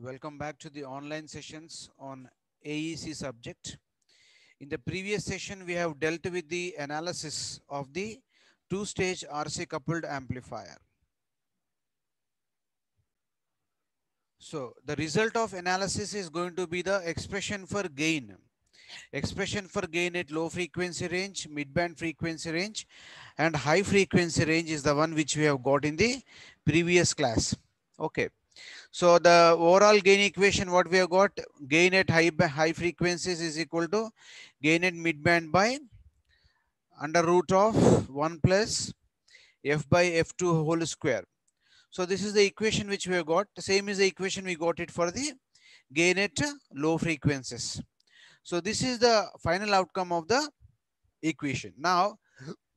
Welcome back to the online sessions on AEC subject. In the previous session, we have dealt with the analysis of the two-stage RC coupled amplifier. So the result of analysis is going to be the expression for gain. Expression for gain at low frequency range, mid-band frequency range, and high frequency range is the one which we have got in the previous class. Okay. So the overall gain equation, what we have got, gain at high frequencies is equal to gain at midband by under root of 1 plus f by f2 whole square. So this is the equation which we have got. The same is the equation we got it for the gain at low frequencies. So this is the final outcome of the equation. Now,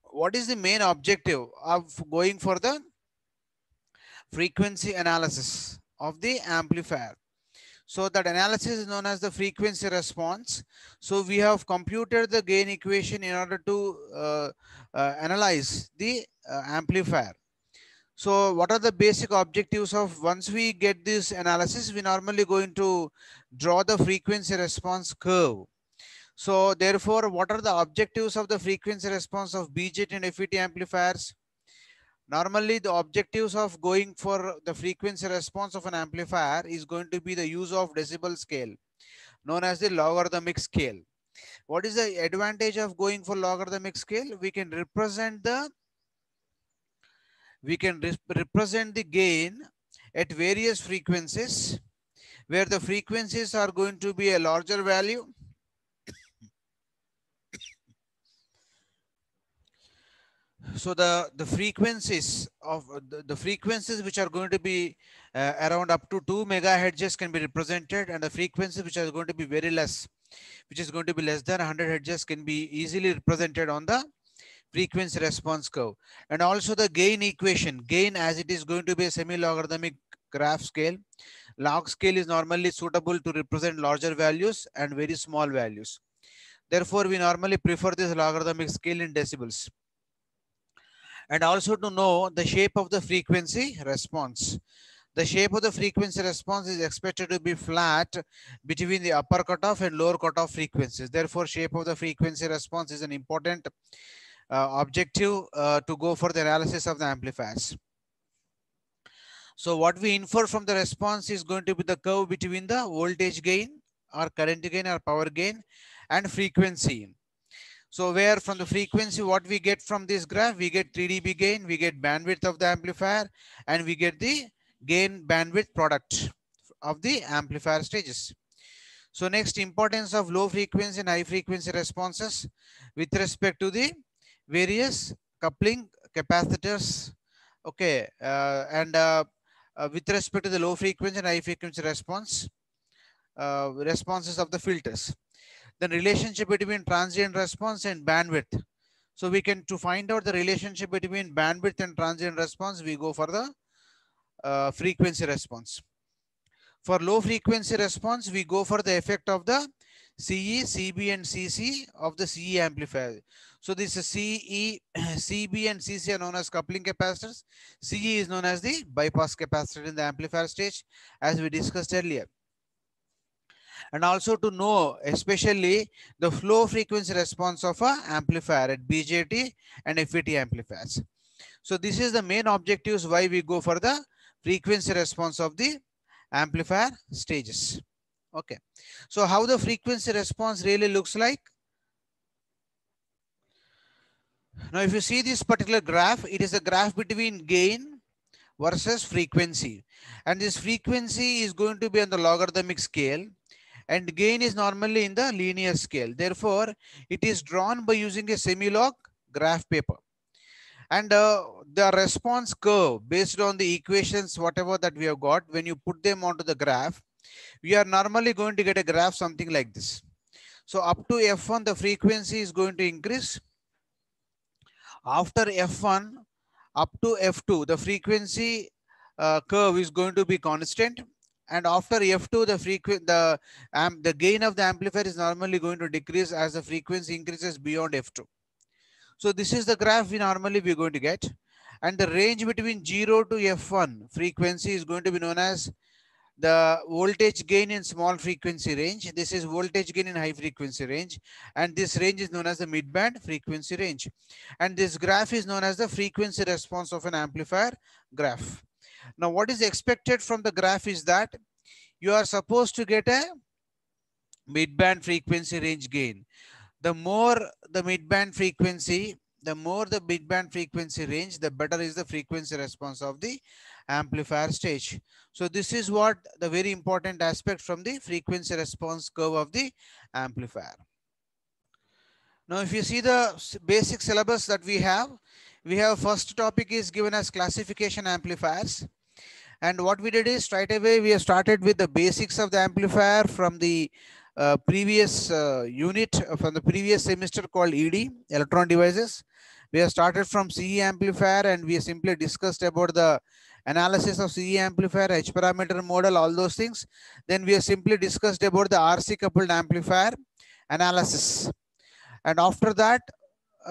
what is the main objective of going for the frequency analysis of the amplifier? So that analysis is known as the frequency response. So we have computed the gain equation in order to analyze the amplifier. So what are the basic objectives of once we get this analysis, we normally going to draw the frequency response curve. So therefore, what are the objectives of the frequency response of BJT and FET amplifiers? Normally, the objectives of going for the frequency response of an amplifier is going to be the use of decibel scale, known as the logarithmic scale. What is the advantage of going for logarithmic scale? We can represent the gain at various frequencies, where the frequencies are going to be a larger value. So the frequencies of the frequencies which are going to be around up to 2 megahertz can be represented, and the frequencies which are going to be very less, which is going to be less than 100 hertz, can be easily represented on the frequency response curve. And also the gain equation, gain as it is going to be a semi-logarithmic graph scale. Log scale is normally suitable to represent larger values and very small values. Therefore, we normally prefer this logarithmic scale in decibels. And also to know the shape of the frequency response. The shape of the frequency response is expected to be flat between the upper cutoff and lower cutoff frequencies. Therefore, shape of the frequency response is an important objective to go for the analysis of the amplifiers. So what we infer from the response is going to be the curve between the voltage gain or current gain or power gain and frequency. So where from the frequency, what we get from this graph, we get 3 dB gain, we get bandwidth of the amplifier, and we get the gain bandwidth product of the amplifier stages. So next, importance of low frequency and high frequency responses with respect to the various coupling capacitors. Okay, with respect to the low frequency and high frequency responses of the filters. The relationship between transient response and bandwidth. So we can, to find out the relationship between bandwidth and transient response, we go for the frequency response. For low frequency response, we go for the effect of the CE, CB and CC of the CE amplifier. So this is CE, CB and CC are known as coupling capacitors. CE is known as the bypass capacitor in the amplifier stage, as we discussed earlier. And also to know especially the flow frequency response of an amplifier at BJT and FET amplifiers. So this is the main objectives why we go for the frequency response of the amplifier stages. Okay. So how the frequency response really looks like? Now if you see this particular graph, it is a graph between gain versus frequency. And this frequency is going to be on the logarithmic scale, and gain is normally in the linear scale. Therefore, it is drawn by using a semi-log graph paper. And the response curve based on the equations, whatever that we have got, when you put them onto the graph, we are normally going to get a graph something like this. So up to F1, the frequency is going to increase. After F1, up to F2, the frequency curve is going to be constant. And after F2, the gain of the amplifier is normally going to decrease as the frequency increases beyond F2. So this is the graph we normally we're going to get. And the range between 0 to F1 frequency is going to be known as the voltage gain in small frequency range. This is voltage gain in high frequency range. And this range is known as the mid-band frequency range. And this graph is known as the frequency response of an amplifier graph. Now, what is expected from the graph is that you are supposed to get a mid-band frequency range gain. The more the mid-band frequency, the more the mid-band frequency range, the better is the frequency response of the amplifier stage. So this is what the very important aspect from the frequency response curve of the amplifier. Now, if you see the basic syllabus that we have first topic is given as classification amplifiers. And what we did is straight away we have started with the basics of the amplifier from the previous unit from the previous semester called ED, electron devices. We have started from CE amplifier and we simply discussed about the analysis of CE amplifier, H parameter model, all those things. Then we have simply discussed about the RC coupled amplifier analysis. And after that,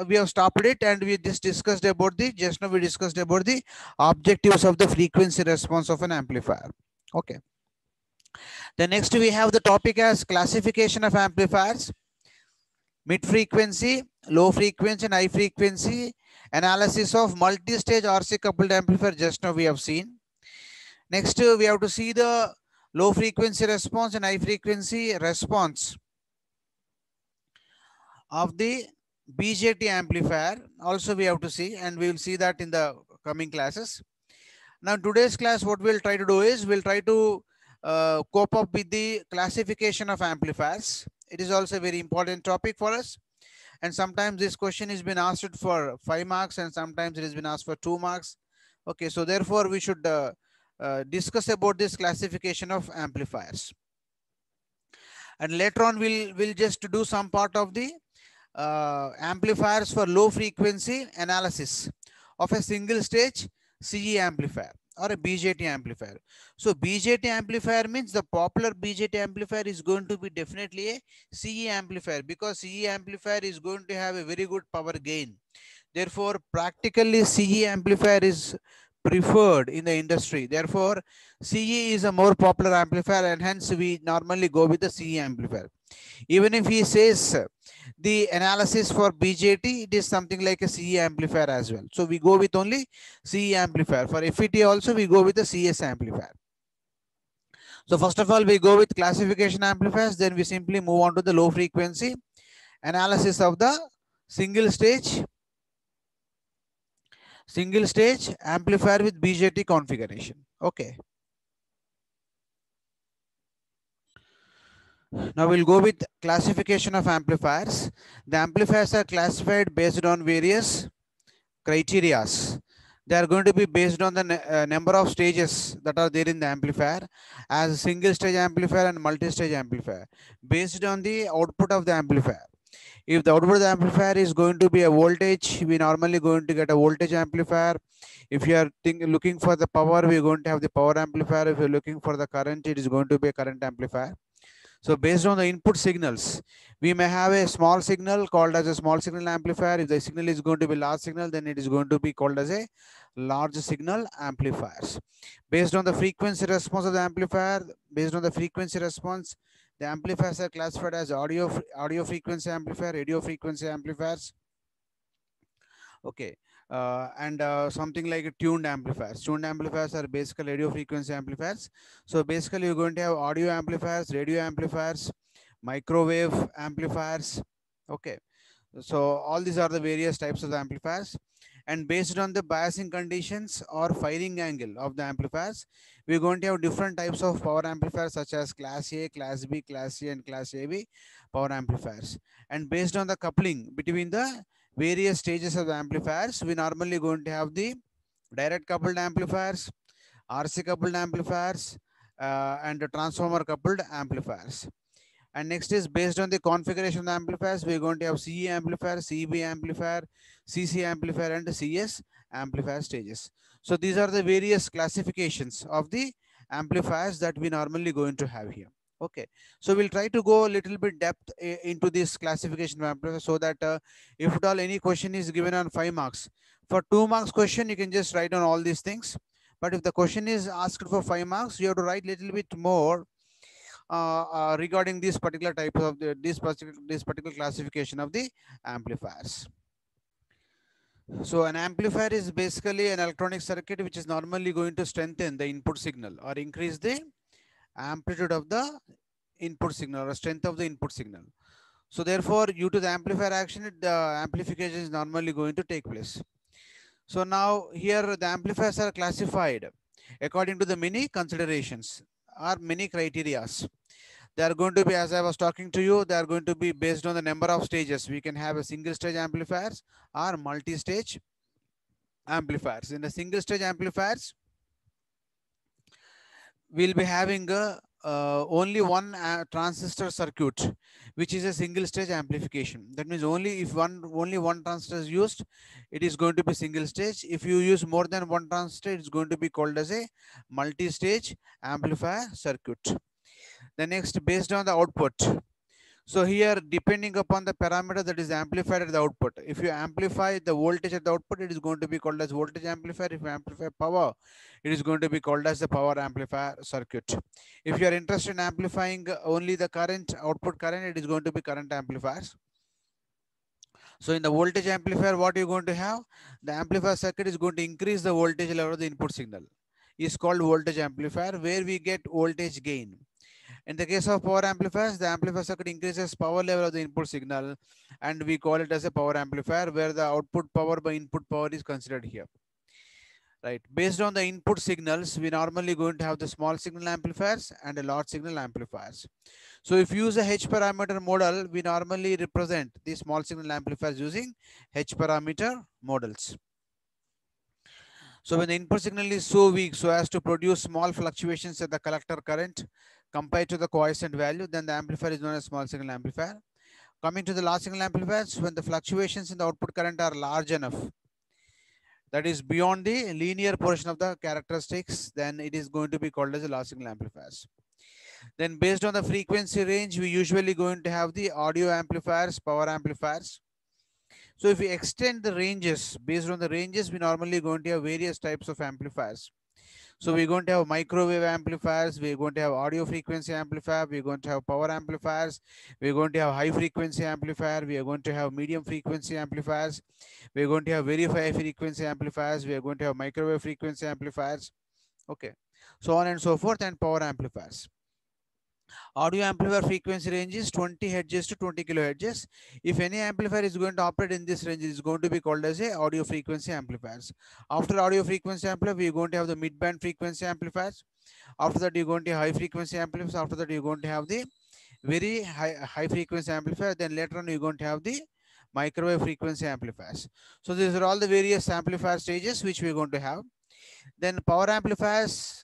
we have stopped it and we just discussed about the, just now we discussed about the objectives of the frequency response of an amplifier. Okay. The next we have the topic as classification of amplifiers, mid frequency, low frequency and high frequency, analysis of multi-stage RC coupled amplifier, just now we have seen. Next we have to see the low frequency response and high frequency response of the BJT amplifier also we have to see, and we will see that in the coming classes. Now today's class, what we'll try to do is we'll try to cope up with the classification of amplifiers. It is also a very important topic for us, and sometimes this question has been asked for 5 marks and sometimes it has been asked for 2 marks. Okay, so therefore we should discuss about this classification of amplifiers, and later on we'll just do some part of the amplifiers for low frequency analysis of a single stage CE amplifier or a BJT amplifier. So BJT amplifier means the popular BJT amplifier is going to be definitely a CE amplifier, because CE amplifier is going to have a very good power gain. Therefore, practically CE amplifier is preferred in the industry. Therefore, CE is a more popular amplifier and hence we normally go with the CE amplifier. Even if he says the analysis for BJT, it is something like a CE amplifier as well. So we go with only CE amplifier. For FET also we go with the CS amplifier. So first of all, we go with classification amplifiers. Then we simply move on to the low frequency analysis of the single stage amplifier with BJT configuration. Okay. Now we'll go with classification of amplifiers. The amplifiers are classified based on various criteria. They are going to be based on the number of stages that are there in the amplifier, as a single stage amplifier and multi-stage amplifier, based on the output of the amplifier. If the output of the amplifier is going to be a voltage, we normally going to get a voltage amplifier. If you are looking for the power, we're going to have the power amplifier. If you're looking for the current, it is going to be a current amplifier. So based on the input signals, we may have a small signal called as a small signal amplifier. If the signal is going to be large signal, then it is going to be called as a large signal amplifiers. Based on the frequency response of the amplifier, based on the frequency response, the amplifiers are classified as audio frequency amplifier, radio frequency amplifiers. Okay. And something like tuned amplifiers. Tuned amplifiers are basically radio frequency amplifiers. So basically you're going to have audio amplifiers, radio amplifiers, microwave amplifiers. Okay. So all these are the various types of the amplifiers. And based on the biasing conditions or firing angle of the amplifiers, we're going to have different types of power amplifiers such as class A, class B, class C, and class AB power amplifiers. And based on the coupling between the various stages of the amplifiers, we normally going to have the direct coupled amplifiers, RC coupled amplifiers, and the transformer coupled amplifiers. And next is based on the configuration of the amplifiers, we're going to have CE amplifier, CB amplifier, CC amplifier, and CS amplifier stages. So these are the various classifications of the amplifiers that we normally going to have here. Okay, so we'll try to go a little bit depth into this classification of amplifiers, so that if at all any question is given on 5 marks, for 2 marks question, you can just write down all these things. But if the question is asked for 5 marks, you have to write little bit more regarding this particular type of this particular classification of the amplifiers. So an amplifier is basically an electronic circuit which is normally going to strengthen the input signal or increase the amplitude of the input signal or strength of the input signal. So therefore, due to the amplifier action, the amplification is normally going to take place. So now here the amplifiers are classified according to the many considerations or many criterias. They are going to be, as I was talking to you, they are going to be based on the number of stages. We can have a single stage amplifiers or multi-stage amplifiers. In the single stage amplifiers, we'll be having a only one transistor circuit, which is a single stage amplification. That means only one transistor is used, it is going to be single stage. If you use more than one transistor, it's going to be called as a multi-stage amplifier circuit. The next, based on the output. So here, depending upon the parameter that is amplified at the output, if you amplify the voltage at the output, it is going to be called as voltage amplifier. If you amplify power, it is going to be called as the power amplifier circuit. If you are interested in amplifying only the current, output current, it is going to be current amplifiers. So in the voltage amplifier, what you're going to have, the amplifier circuit is going to increase the voltage level of the input signal. Is called voltage amplifier, where we get voltage gain. In the case of power amplifiers, the amplifier circuit increases power level of the input signal, and we call it as a power amplifier, where the output power by input power is considered here. Right. Based on the input signals, we normally going to have the small signal amplifiers and a large signal amplifiers. So if you use a H parameter model, we normally represent the small signal amplifiers using H parameter models. So when the input signal is so weak so as to produce small fluctuations in the collector current compared to the quiescent value, then the amplifier is known as small signal amplifier. Coming to the large signal amplifiers, when the fluctuations in the output current are large enough, that is beyond the linear portion of the characteristics, then it is going to be called as a large signal amplifiers. Then based on the frequency range, we usually going to have the audio amplifiers, power amplifiers. So if we extend the ranges, based on the ranges, we normally going to have various types of amplifiers. So we're going to have microwave amplifiers, we're going to have audio frequency amplifier, we're going to have power amplifiers, we're going to have high frequency amplifier, we are going to have medium frequency amplifiers, we're going to have very high frequency amplifiers, we are going to have microwave frequency amplifiers, okay, so on and so forth, and power amplifiers. Audio amplifier frequency range is 20 hertz to 20 kilohertz. If any amplifier is going to operate in this range, it is going to be called as a audio frequency amplifiers. After audio frequency amplifier, we are going to have the mid-band frequency amplifiers. After that, you're going to have high frequency amplifiers. After that, you're going to have the very high frequency amplifier. Then later on, you're going to have the microwave frequency amplifiers. So these are all the various amplifier stages which we're going to have. Then power amplifiers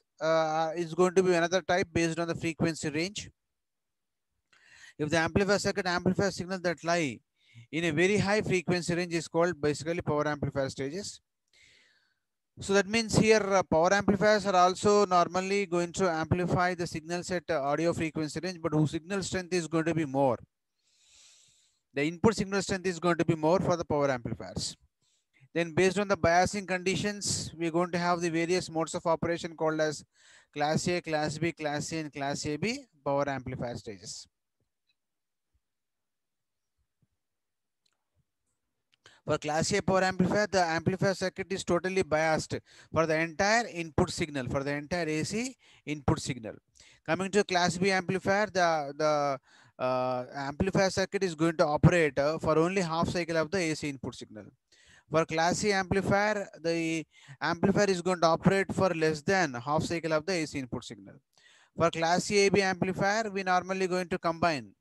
is going to be another type based on the frequency range. If the amplifier circuit amplifies signal that lie in a very high frequency range is called basically power amplifier stages. So that means here power amplifiers are also normally going to amplify the signals at audio frequency range, but whose signal strength is going to be more. The input signal strength is going to be more for the power amplifiers. Then based on the biasing conditions, we're going to have the various modes of operation called as class A, class B, class C, and class AB power amplifier stages. For class A power amplifier, the amplifier circuit is totally biased for the entire input signal, for the entire AC input signal. Coming to class B amplifier, the amplifier circuit is going to operate for only half cycle of the AC input signal. For class C amplifier, the amplifier is going to operate for less than half cycle of the AC input signal. For class C AB amplifier, we normally going to combine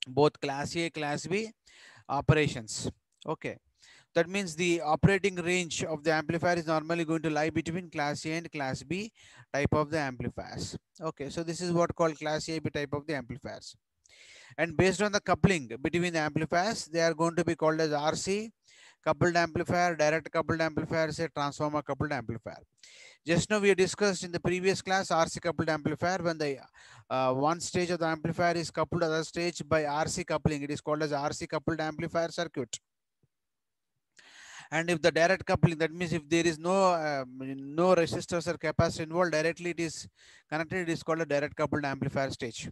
both class A, class B operations. Okay, that means the operating range of the amplifier is normally going to lie between class A and class B type of the amplifiers. Okay, so this is what called class AB type of the amplifiers. And based on the coupling between the amplifiers, they are going to be called as RC coupled amplifier, direct coupled amplifier, say transformer coupled amplifier. Just now we discussed in the previous class RC coupled amplifier. When the one stage of the amplifier is coupled to other stage by RC coupling, it is called as RC coupled amplifier circuit. And if the direct coupling, that means if there is no resistors or capacitor involved, directly it is connected, it is called a direct coupled amplifier stage.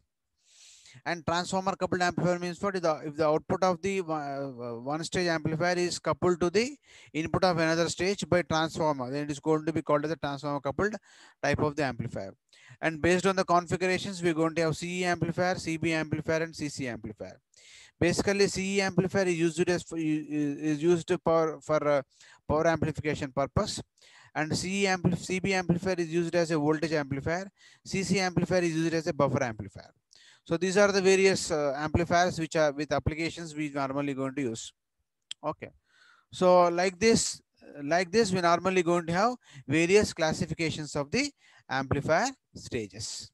And transformer coupled amplifier means what? If the output of the one stage amplifier is coupled to the input of another stage by transformer, then it is going to be called as a transformer coupled type of the amplifier. And based on the configurations, we're going to have CE amplifier, CB amplifier, and CC amplifier. Basically, CE amplifier is used as is used for power amplification purpose, and CB amplifier is used as a voltage amplifier. CC amplifier is used as a buffer amplifier. So these are the various amplifiers which are with applications we normally going to use. Okay. So like this, we normally going to have various classifications of the amplifier stages.